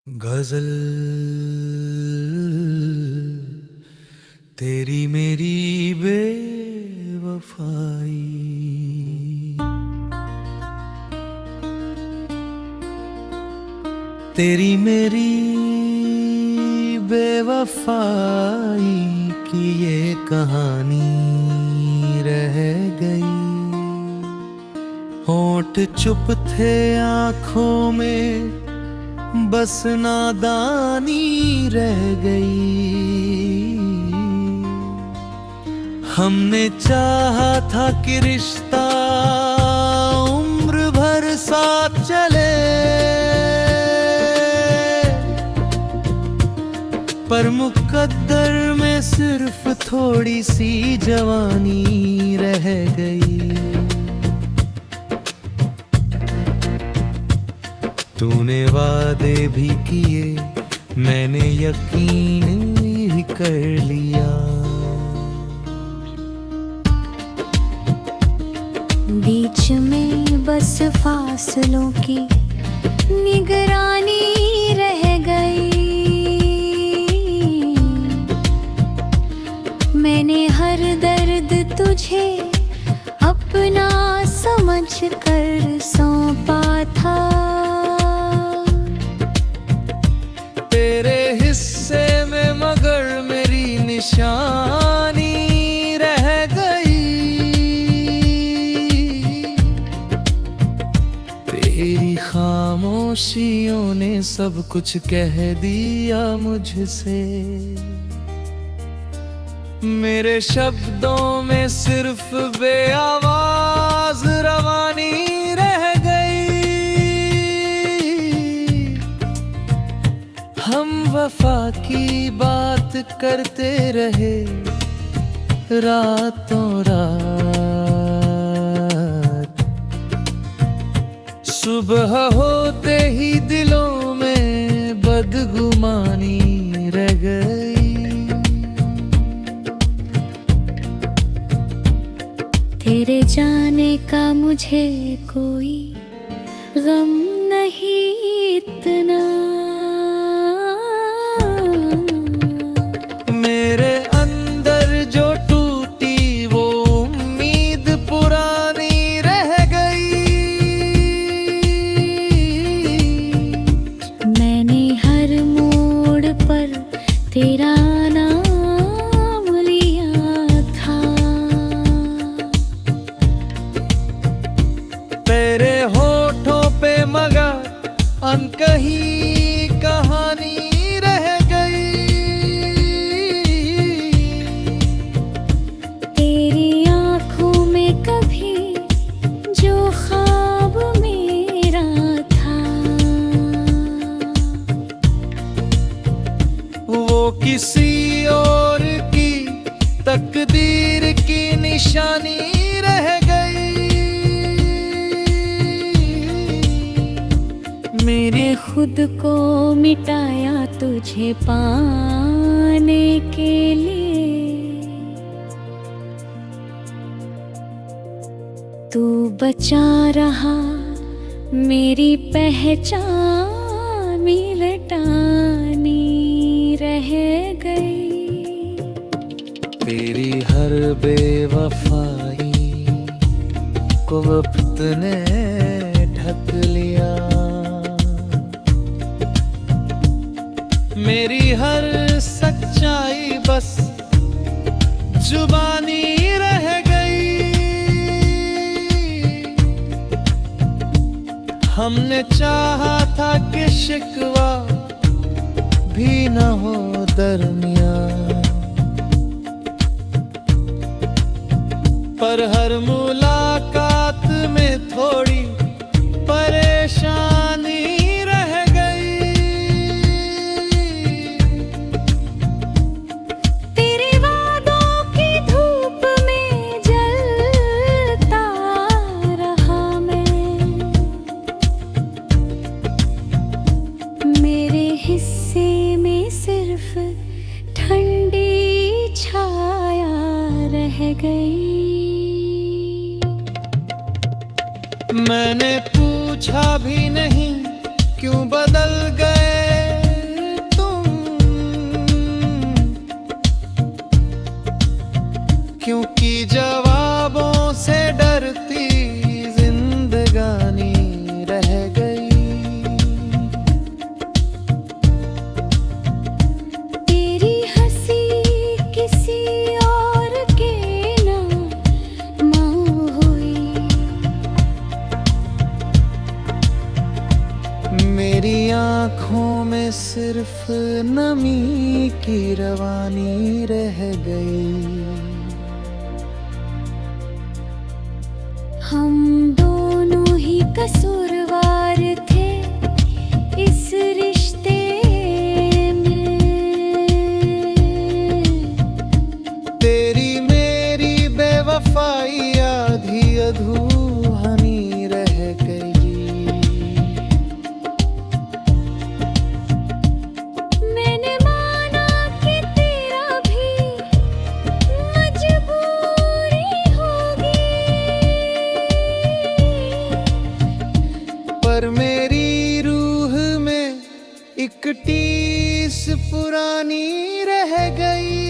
गजल तेरी मेरी बेवफाई, तेरी मेरी बेवफाई की ये कहानी रह गई। होंठ चुप थे आंखों में बस नादानी रह गई। हमने चाहा था कि रिश्ता उम्र भर साथ चले, पर मुकद्दर में सिर्फ थोड़ी सी जवानी रह गई। तूने वादे भी किए, मैंने यकीन ही कर लिया। बीच में बस फासलों की निगरानी रह गई। मैंने हर दर्द तुझे अपना समझ कर सौंपा था। तेरे हिस्से में मगर मेरी निशानी रह गई। तेरी खामोशियों ने सब कुछ कह दिया मुझसे। मेरे शब्दों में सिर्फ बेआवाज रवानी रह गई। हम वफा की बात करते रहे रातों रात। सुबह होते ही दिलों में बदगुमानी रह गई। तेरे जाने का मुझे कोई गम नहीं इतना। मेरे अंदर जो टूटी वो उम्मीद पुरानी रह गई। मैंने हर मोड़ पर तेरा नाम लिया था। तेरे होठों पे मगर अनकही कहानी रह गई। तेरी आंखों में कभी जो ख्वाब मेरा था, वो किसी और की तकदीर की निशानी रह गई। मेरे खुद को मिटाया तुझे पाने के लिए। तू बचा रहा मेरी पहचान मिलटानी रह गई। तेरी हर बेवफाई को वक्त ने ढक लिया। मेरी हर सच्चाई बस जुबानी रह गई। हमने चाहा था कि शिकवा भी न हो दरमियान, पर हर मुलाकात में थोड़ी परेशानी रह गई। तेरे वादों की धूप में जलता रहा मैं। मेरे हिस्से में सिर्फ ठंडी छाया रह गई। मैंने पूछा भी नहीं क्यों बदल गए आँखों में सिर्फ नमी की रवानी रह गई। हम दोनों ही कसूरवार थे इस रिश्ते में। तेरी मेरी बेवफाई आधी अधूरी रह गई। मैंने माना कि तेरा भी मजबूरी होगी, पर मेरी रूह में एक टीस पुरानी रह गई।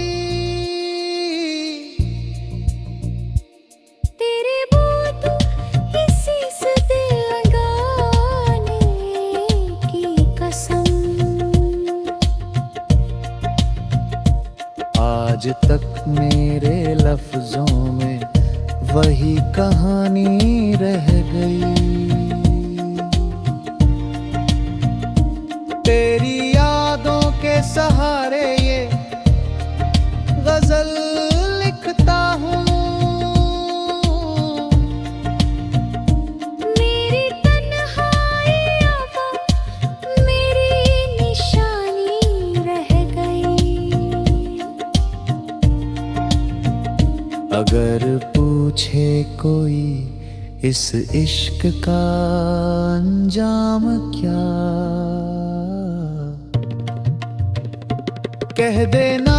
तेरे बूट इसी से दिल लगाने की कसम। आज तक मेरे लफ्जों में वही कहानी रह गई। तेरी यादों के सहारे ये गजल लिखता हूँ। मेरी तन्हाइयाँ मेरी निशानी रह गई। अगर पूछे कोई इस इश्क का अंजाम क्या, कह देना